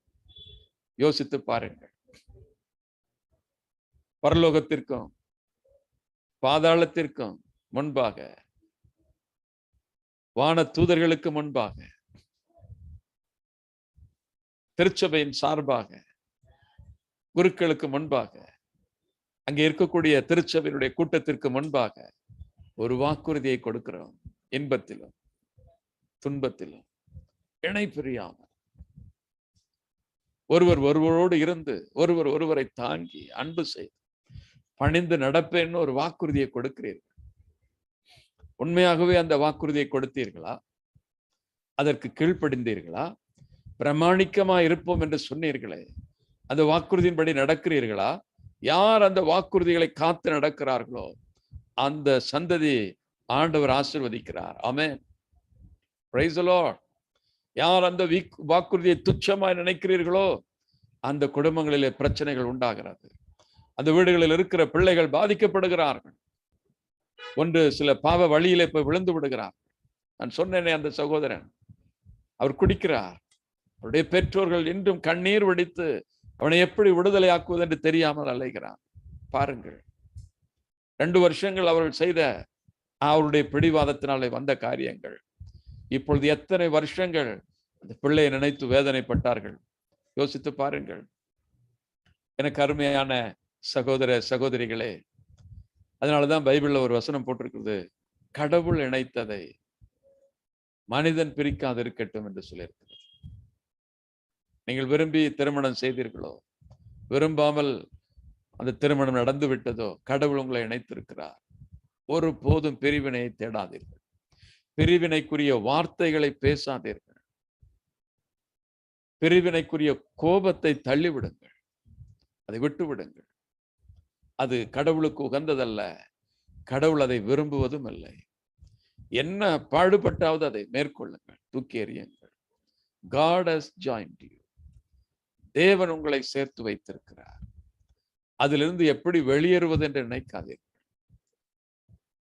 யோசித்து பாருங்கள். பரலோகத்திற்கும் பாதாளத்திற்கும் முன்பாக, வான தூதர்களுக்கு முன்பாக, திருச்சபையின் சார்பாக, குருக்களுக்கு முன்பாக, அங்கே இருக்கக்கூடிய திருச்சபையினுடைய கூட்டத்திற்கு முன்பாக ஒரு வாக்குறுதியை கொடுக்கிறோம். இன்பத்திலும் துன்பத்திலும் இணை பிரியாமல் ஒருவர் ஒருவரோடு இருந்து ஒருவர் ஒருவரை தாங்கி அன்பு செய்து பணிந்து நடப்பேன்னு ஒரு வாக்குறுதியை கொடுக்கிறீர்கள். உண்மையாகவே அந்த வாக்குறுதியை கொடுத்தீர்களா? அதற்கு கீழ்ப்படிந்தீர்களா? பிரமாணிக்கமா இருப்போம் என்று சொன்னீர்களே, அந்த வாக்குறுதியின்படி நடக்கிறீர்களா? யார் அந்த வாக்குறுதிகளை காத்து நடக்கிறார்களோ அந்த சந்ததி ஆண்டவர் ஆசீர்வதிக்கிறார். ஆமென். Praise the lord. யார் அந்த வாக்குறுதியை துச்சமாய் நினைக்கிறீர்களோ அந்த குடும்பங்களிலே பிரச்சனைகள் உண்டாகிறது. அந்த வீடுகளில் இருக்கிற பிள்ளைகள் பாதிக்கப்படுகிறார்கள். ஒன்று சில பாவ வழியிலே போய் விழுந்து விடுகிறார். நான் சொன்னேனே, அந்த சகோதரன் அவர் குடிக்கிறார். அவருடைய பெற்றோர்கள் இன்றும் கண்ணீர் வடித்து அவனை எப்படி விடுதலை ஆக்குவது என்று தெரியாமல் அலைகிறான். பாருங்கள், 2 வருஷங்கள் அவர்கள் செய்த அவருடைய பிடிவாதத்தினாலே வந்த காரியங்கள். இப்பொழுது எத்தனை வருஷங்கள் அந்த பிள்ளையை நினைத்து வேதனைப்பட்டார்கள். யோசித்து பாருங்கள். எனக்கு அருமையான சகோதர சகோதரிகளே, அதனாலதான் பைபிள்ல ஒரு வசனம் போட்டிருக்கிறது, கடவுள் இணைத்ததை மனிதன் பிரிக்காது இருக்கட்டும் என்று சொல்லியிருக்கிறது. நீங்கள் விரும்பி திருமணம் செய்தீர்களோ, விரும்பாமல் அந்த திருமணம் நடந்து விட்டதோ, கடவுள் உங்களை இணைத்திருக்கிறார். ஒரு போதும் பிரிவினையை தேடாதீர்கள். பிரிவினைக்குரிய வார்த்தைகளை பேசாதீர்கள். பிரிவினைக்குரிய கோபத்தை தள்ளிவிடுங்கள். அதை விட்டு விடுங்கள். அது கடவுளுக்கு உகந்ததல்ல. கடவுள் அதை விரும்புவதும் இல்லை. என்ன பாடுபட்டாவது அதை மேற்கொள்ளுங்கள், தூக்கி எறியுங்கள். God has joined you. தேவன் உங்களை சேர்த்து வைத்திருக்கிறார். அதிலிருந்து எப்படி வெளியேறுவது என்று நினைக்காதீர்கள்.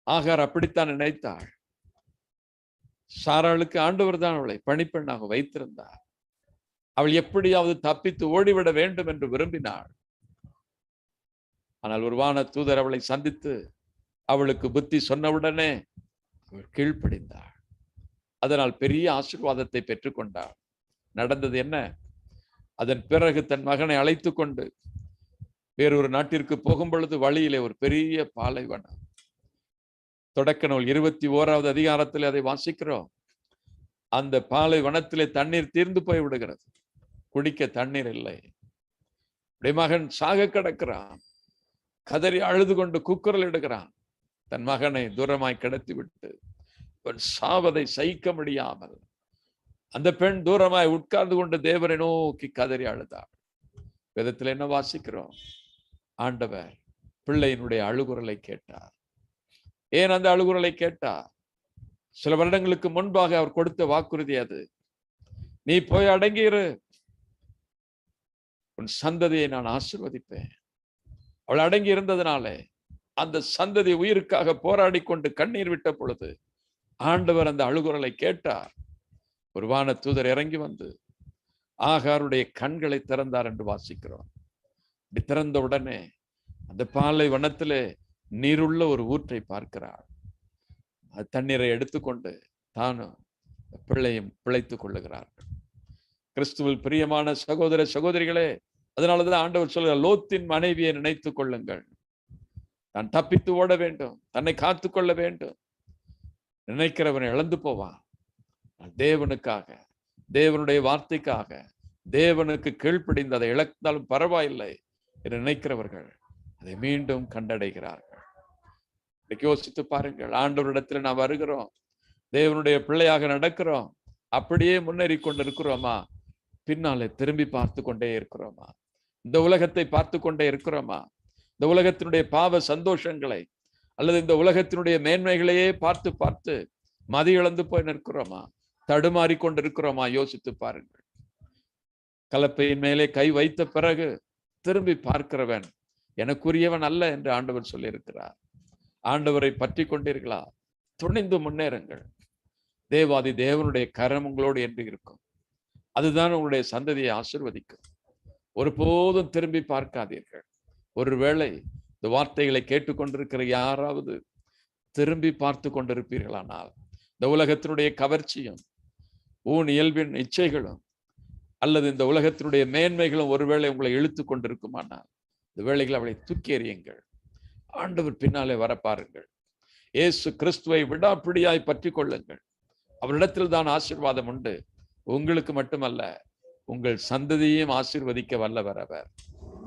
ஆகார் அப்படித்தான் நினைத்தாள். சாராளுக்கு ஆண்டவர் தான் அவளை பணிப்பெண்ணாக வைத்திருந்தார். அவள் எப்படியாவது தப்பித்து ஓடிவிட வேண்டும் என்று விரும்பினாள். ஆனால் ஒரு வான தூதர் அவளை சந்தித்து அவளுக்கு புத்தி சொன்னவுடனே அவள் கீழ்ப்படிந்தாள். அதனால் பெரிய ஆசீர்வாதத்தை பெற்றுக்கொண்டாள். நடந்தது என்ன? அதன் பிறகு தன் மகனை அழைத்து கொண்டு வேறொரு நாட்டிற்கு போகும் பொழுது வழியிலே ஒரு பெரிய பாலைவனம். தொடக்க நூல் 21வது அதிகாரத்தில் அதை வாசிக்கிறோம். அந்த பாலைவனத்திலே தண்ணீர் தீர்ந்து போய் விடுகிறது. குடிக்க தண்ணீர் இல்லை. மகன் சாக கிடக்கிறான். கதறி அழுது கொண்டு கூக்குரல் இடுகிறான். தன் மகனை தூரமாய் கிடத்தி விட்டு சாவதை சகிக்க முடியாமல் அந்த பெண் தூரமாய் உட்கார்ந்து கொண்டு தேவனை நோக்கி கதறி அழுதாள். வேதத்தில் என்ன வாசிக்கிறோம்? ஆண்டவர் பிள்ளையினுடைய அழுகுரலை கேட்டார். ஏன் அந்த அழுகுரலை கேட்டார்? சில வருடங்களுக்கு முன்பாக அவர் கொடுத்த வாக்குறுதி அது. நீ போய் அடங்கியிரு, உன் சந்ததியை நான் ஆசீர்வதிப்பேன். அவள் அடங்கி இருந்ததுனாலே அந்த சந்ததி உயிருக்காக போராடி கொண்டு கண்ணீர் விட்ட பொழுது ஆண்டவர் அந்த அழுகுரலை கேட்டார். ஒரு வான தூதர் இறங்கி வந்து ஆகாருடைய கண்களை திறந்தார் என்று வாசிக்கிறோம். இப்படி திறந்த உடனே அந்த பாலைவனத்திலே நீருள்ள ஒரு ஊற்றை பார்க்கிறாள். அது தண்ணீரை எடுத்துக்கொண்டு தானும் பிள்ளையும் பிழைத்துக் கொள்ளுகிறார்கள். கிறிஸ்துவில் பிரியமான சகோதர சகோதரிகளே, அதனாலதான் ஆண்டவர் சொல்கிறார், லோத்தின் மனைவியை நினைத்துக் கொள்ளுங்கள். நான் தப்பித்து ஓட வேண்டும், தன்னை காத்து கொள்ள வேண்டும் நினைக்கிறவனை இழந்து போவான். தேவனுக்காக, தேவனுடைய வார்த்தைக்காக, தேவனுக்கு கீழ்ப்படிந்து அதை இழந்தாலும் பரவாயில்லை என்று நினைக்கிறவர்கள் அதை மீண்டும் கண்டடைகிறார்கள். யோசித்து பாருங்கள். ஆண்டவரிடத்தில் நாம் வருகிறோம், தேவனுடைய பிள்ளையாக நடக்கிறோம், அப்படியே முன்னேறி கொண்டு இருக்கிறோமா? பின்னாலே திரும்பி பார்த்து கொண்டே இருக்கிறோமா? இந்த உலகத்தை பார்த்து கொண்டே இருக்கிறோமா? இந்த உலகத்தினுடைய பாவ சந்தோஷங்களை அல்லது இந்த உலகத்தினுடைய மேன்மைகளையே பார்த்து பார்த்து மதி இழந்து போய் நிற்கிறோமா? தடுமாறி கொண்டிருக்கிறோமா? யோசித்து பாருங்கள். கலப்பையின் மேலே கை வைத்த பிறகு திரும்பி பார்க்கிறவன் எனக்குரியவன் அல்ல என்று ஆண்டவர் சொல்லியிருக்கிறார். ஆண்டவரை பற்றி கொண்டீர்களா? துணிந்து முன்னேறுங்கள். தேவாதி தேவனுடைய கரம் உங்களோடு என்று இருக்கும். அதுதான் உங்களுடைய சந்ததியை ஆசீர்வதிக்கும். ஒருபோதும் திரும்பி பார்க்காதீர்கள். ஒருவேளை இந்த வார்த்தைகளை கேட்டுக்கொண்டிருக்கிற யாராவது திரும்பி பார்த்து கொண்டிருப்பீர்களானால், இந்த உலகத்தினுடைய கவர்ச்சியும் ஊன் இயல்பின் இச்சைகளும் அல்லது இந்த உலகத்தினுடைய மேன்மைகளும் ஒருவேளை உங்களை இழுத்து கொண்டிருக்குமானால், இந்த வேளைகளை அவளை தூக்கி எறியுங்கள். ஆண்டவர் பின்னாலே வர பாருங்கள். இயேசு கிறிஸ்துவை விடாப்பிடியாய் பற்றி கொள்ளுங்கள். அவரிடத்தில் தான் ஆசீர்வாதம் உண்டு. உங்களுக்கு மட்டுமல்ல, உங்கள் சந்ததியையும் ஆசீர்வதிக்க வல்லவர் அவர்.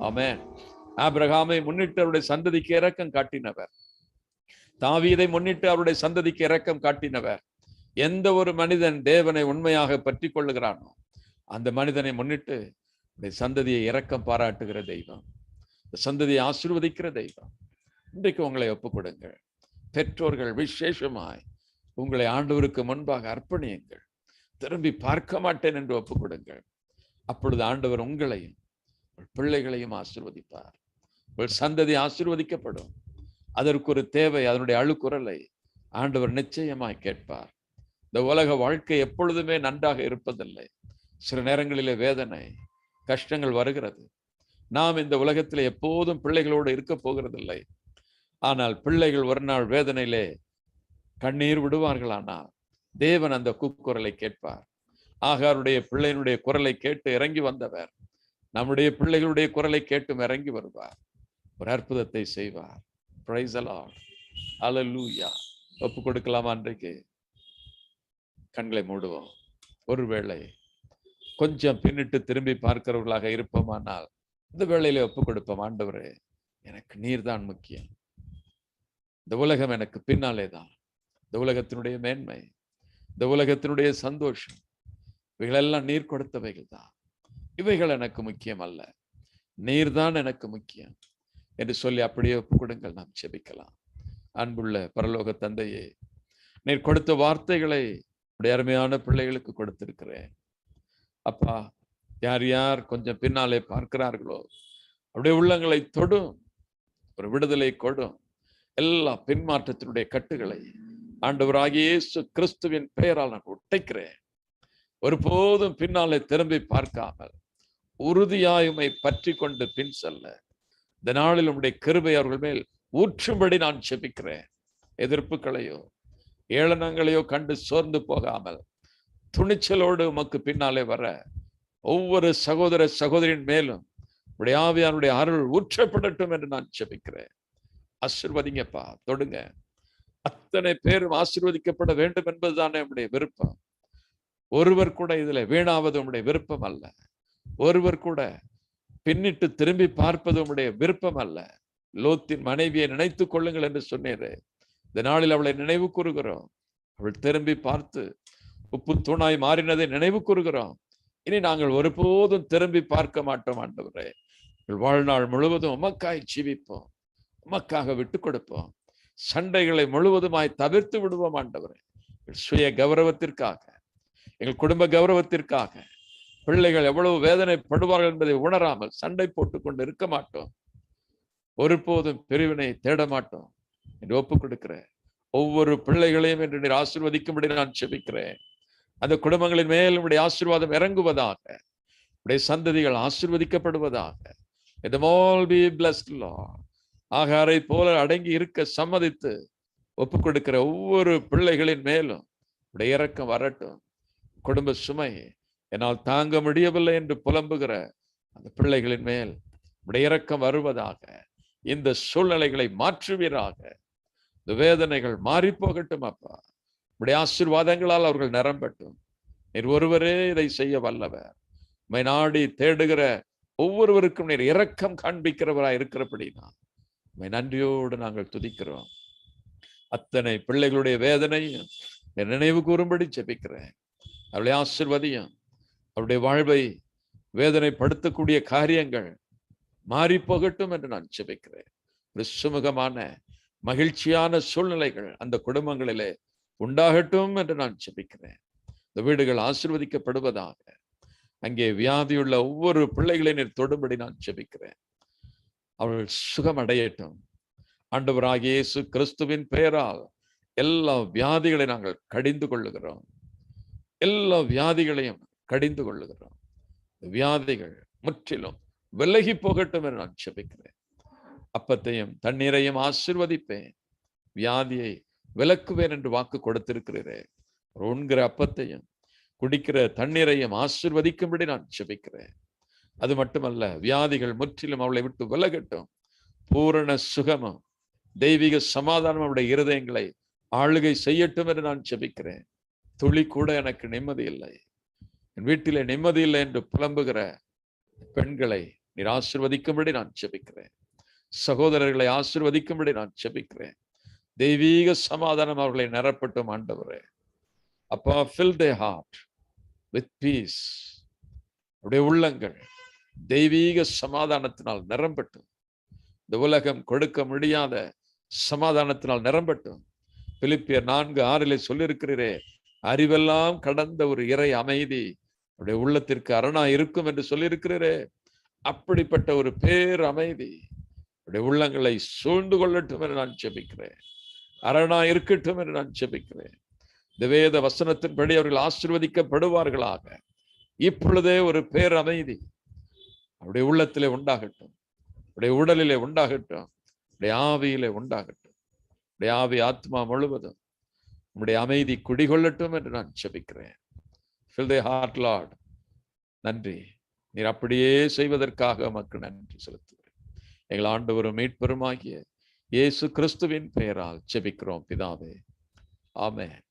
ஆமென். ஆபிரகாமை முன்னிட்டு அவருடைய சந்ததிக்கு இரக்கம் காட்டினவர். தாவீதை முன்னிட்டு அவருடைய சந்ததிக்கு இரக்கம் காட்டினவர். எந்த ஒரு மனிதன் தேவனை உண்மையாக பற்றி கொள்ளுகிறானோ அந்த மனிதனை முன்னிட்டு சந்ததியை இரக்கம் பாராட்டுகிற தெய்வம், சந்ததியை ஆசீர்வதிக்கிற தெய்வம். இன்றைக்கு உங்களை ஒப்புக் கொடுங்கள். பெற்றோர்கள் விசேஷமாய் உங்களை ஆண்டவருக்கு முன்பாக அர்ப்பணியுங்கள். திரும்பி பார்க்க மாட்டேன் என்று ஒப்புக் கொடுங்கள். அப்பொழுது ஆண்டவர் உங்களையும் பிள்ளைகளையும் ஆசீர்வதிப்பார். உங்கள் சந்ததி ஆசீர்வதிக்கப்படும். அதற்கு ஒரு தேவை, அதனுடைய அழுக்குரலை ஆண்டவர் நிச்சயமாய் கேட்பார். இந்த உலக வாழ்க்கை எப்பொழுதுமே நன்றாக இருப்பதில்லை. சில நேரங்களிலே வேதனை, கஷ்டங்கள் வருகிறது. நாம் இந்த உலகத்தில் எப்போதும் பிள்ளைகளோடு இருக்க போகிறதில்லை. ஆனால் பிள்ளைகள் ஒரு நாள் வேதனையிலே கண்ணீர் விடுவார்களானால் தேவன் அந்த கூக்குரலை கேட்பார். ஆகாருடைய பிள்ளையினுடைய குரலை கேட்டு இறங்கி வந்தவர் நம்முடைய பிள்ளைகளுடைய குரலை கேட்டும் இறங்கி வருவார். ஒரு அற்புதத்தை செய்வார். Praise the lord. ஹல்லேலூயா. ஒப்பு கொடுக்கலாமா? அன்றைக்கு கண்களை மூடுவோம். ஒருவேளை கொஞ்சம் பின்னிட்டு திரும்பி பார்க்கிறவர்களாக இருப்போமானால் இந்த வேளையில ஒப்பு கொடுப்போம். ஆண்டவரே, எனக்கு நீர் தான் முக்கியம். இந்த உலகம் எனக்கு பின்னாலே தான். இந்த உலகத்தினுடைய மேன்மை, இந்த உலகத்தினுடைய சந்தோஷம், இவைகளெல்லாம் நீர் கொடுத்தவைகள் தான். இவைகள் எனக்கு முக்கியம் அல்ல, நீர் தான் எனக்கு முக்கியம் என்று சொல்லி அப்படியே ஒப்பு கொடுங்கள். நாம் ஜெபிக்கலாம். அன்புள்ள பரலோக தந்தையே, நீர் கொடுத்த வார்த்தைகளை உடைய அருமையான பிள்ளைகளுக்கு கொடுத்திருக்கிறேன். அப்பா, யார் யார் கொஞ்சம் பின்னாலே பார்க்கிறார்களோ அவருடைய உள்ளங்களை தொடும், ஒரு விடுதலை கொடும். எல்லா பின்மாற்றத்தினுடைய கட்டுகளை ஆண்டவராகிய இயேசு கிறிஸ்துவின் பெயரால் நான் உடைக்கிறேன். ஒருபோதும் பின்னாலே திரும்பி பார்க்காமல் உறுதியாய் உம்மை பற்றி கொண்டு பின் செல்ல இந்த நாளில் உம்முடைய கிருபை அவர்கள் மேல் ஊற்றும்படி நான் ஜெபிக்கிறேன். எதிர்ப்புகளையோ ஏளனங்களையோ கண்டு சோர்ந்து போகாமல் துணிச்சலோடு உமக்கு பின்னாலே வர ஒவ்வொரு சகோதர சகோதரின் மேலும் உடைய ஆவியானுடைய அருள் ஊற்றப்படட்டும் என்று நான் ஜெபிக்கிறேன். ஆசீர்வதிங்கப்பா, தொடுங்க. அத்தனை பேரும் ஆசீர்வதிக்கப்பட வேண்டும் என்பதுதானே உம்முடைய விருப்பம். ஒருவர் கூட இதுல வீணாவது உம்முடைய விருப்பம் அல்ல. ஒருவர் கூட பின்னிட்டு திரும்பி பார்ப்பது உம்முடைய விருப்பம் அல்ல. லோத்தின் மனைவியை நினைத்துக் கொள்ளுங்கள் என்று சொன்னீரே, இந்த நாளில் அவளை நினைவு கூறுகிறோம். அவள் திரும்பி பார்த்து உப்பு தூணாய் மாறினதை நினைவு கூறுகிறோம். இனி நாங்கள் ஒருபோதும் திரும்பி பார்க்க மாட்டோம். ஆண்டவரே, வாழ்நாள் முழுவதும் உமக்காய் ஜீவிப்போம், உமக்காக விட்டு கொடுப்போம். சண்டைகளை முழுவதுமாய் தவிர்த்து விடுவோம். ஆண்டவரே, சுய கௌரவத்திற்காக, எங்கள் குடும்ப கௌரவத்திற்காக பிள்ளைகள் எவ்வளவு வேதனைப்படுவார்கள் என்பதை உணராமல் சண்டை போட்டுக் கொண்டு இருக்க மாட்டோம். ஒருபோதும் பிரிவினை தேட மாட்டோம் என்று ஒப்புக் கொடுக்கிறேன். ஒவ்வொரு பிள்ளைகளையும் என்று நீர் ஆசீர்வதிக்கும்படி நான் ஜெபிக்கிறேன். அந்த குடும்பங்களின் மேல் உடைய ஆசீர்வாதம் இறங்குவதாக, உடைய சந்ததிகள் ஆசீர்வதிக்கப்படுவதாக. Let them all be blessed, Lord. ஆகாரை போல அடங்கி இருக்க சம்மதித்து ஒப்புக் கொடுக்கிற ஒவ்வொரு பிள்ளைகளின் மேலும் உடைய இரக்கம் வரட்டும். குடும்ப சுமை என்னால் தாங்க முடியவில்லை என்று புலம்புகிற அந்த பிள்ளைகளின் மேல் உடைய இரக்கம் வருவதாக. இந்த சூழ்நிலைகளை மாற்றுவீராக. இந்த வேதனைகள் மாறி போகட்டும். அப்பா, உடைய ஆசீர்வாதங்களால் அவர்கள் நிரம்பட்டும். நீர் ஒருவரே இதை செய்ய வல்லவர். உம்மை நாடி தேடுகிற ஒவ்வொருவருக்கும் நீர் இரக்கம் காண்பிக்கிறவராய் இருக்கிறபடினா உம்மை நன்றியோடு நாங்கள் துதிக்கிறோம். அத்தனை பிள்ளைகளுடைய வேதனையும் நினைவு கூறும்படி ஜெபிக்கிறேன். அவளை ஆசீர்வதியும். அவருடைய வாழ்வை வேதனைப்படுத்தக்கூடிய காரியங்கள் மாறி போகட்டும் என்று நான் ஜெபிக்கிறேன். ஒரு சுமூகமான மகிழ்ச்சியான சூழ்நிலைகள் அந்த குடும்பங்களிலே உண்டாகட்டும் என்று நான் ஜெபிக்கிறேன். இந்த வீடுகள் ஆசீர்வதிக்கப்படுவதாக. அங்கே வியாதியுள்ள ஒவ்வொரு பிள்ளைகளையும் நீர் தொடும்படி நான் ஜெபிக்கிறேன். அவர்கள் சுகம் அடையட்டும். ஆண்டவராகிய இயேசு கிறிஸ்துவின் பெயரால் எல்லா வியாதிகளை நாங்கள் கடிந்து கொள்ளுகிறோம். எல்லா வியாதிகளையும் கடிந்து கொள்ளுகிறோம். வியாதிகள் முற்றிலும் விலகி போகட்டும் என்று நான் ஜெபிக்கிறேன். அப்பத்தையும் தண்ணீரையும் ஆசீர்வதிப்பேன், வியாதியை விலக்குவேன் என்று வாக்கு கொடுத்திருக்கிறீரே. உண்கிற அப்பத்தையும் குடிக்கிற தண்ணீரையும் ஆசீர்வதிக்கும்படி நான் ஜெபிக்கிறேன். அது மட்டுமல்ல, வியாதிகள் முற்றிலும் அவளை விட்டு விலகட்டும். பூரண சுகமும் தெய்வீக சமாதானம் அவருடைய இருதயங்களை ஆளுகை செய்யட்டும் என்று நான் ஜெபிக்கிறேன். துளி கூட எனக்கு நிம்மதி இல்லை, என் வீட்டிலே நிம்மதி இல்லை என்று புலம்புகிற பெண்களை நீர் ஆசீர்வதிக்கும்படி நான் ஜெபிக்கிறேன். சகோதரர்களை ஆசீர்வதிக்கும்படி நான் ஜெபிக்கிறேன். தெய்வீக சமாதானம் அவர்களை நிரப்பட்டும் ஆண்டவரே. அப்பா, fill their heart with peace. அவருடைய உள்ளங்கள் தெய்வீக சமாதானத்தினால் நிரம்பட்டும். இந்த உலகம் கொடுக்க முடியாத சமாதானத்தினால் நிரம்பட்டும். பிலிப்பியர் 4:6 சொல்லியிருக்கிறீரே, அறிவெல்லாம் கடந்த ஒரு இறை அமைதி அவருடைய உள்ளத்திற்கு அரணா இருக்கும் என்று சொல்லியிருக்கிறீரே. அப்படிப்பட்ட ஒரு பேர் அமைதி அவருடைய உள்ளங்களை சூழ்ந்து கொள்ளட்டும் என்று நான் ஜெபிக்கிறேன். அரணா இருக்கட்டும் என்று நான் ஜெபிக்கிறேன். இந்த வேத வசனத்தின்படி அவர்கள் ஆசீர்வதிக்கப்படுவார்களாக. இப்பொழுதே ஒரு பேர் அமைதி அவருடைய உள்ளத்திலே உண்டாகட்டும், அவருடைய உடலிலே உண்டாகட்டும், அவருடைய ஆவியிலே உண்டாகட்டும். அவருடைய ஆவி ஆத்மா முழுவதும் உம்முடைய அமைதி குடிகொள்ளட்டும் என்று நான் ஜெபிக்கிறேன். Fill their heart, Lord. நன்றி. நீர் அப்படியே செய்வதற்காக உமக்கு நன்றி செலுத்துகிறேன். எங்கள் ஆண்டவரும் மீட்பெருமாகிய இயேசு கிறிஸ்துவின் பெயரால் ஜெபிக்கிறோம் பிதாவே. ஆமென்.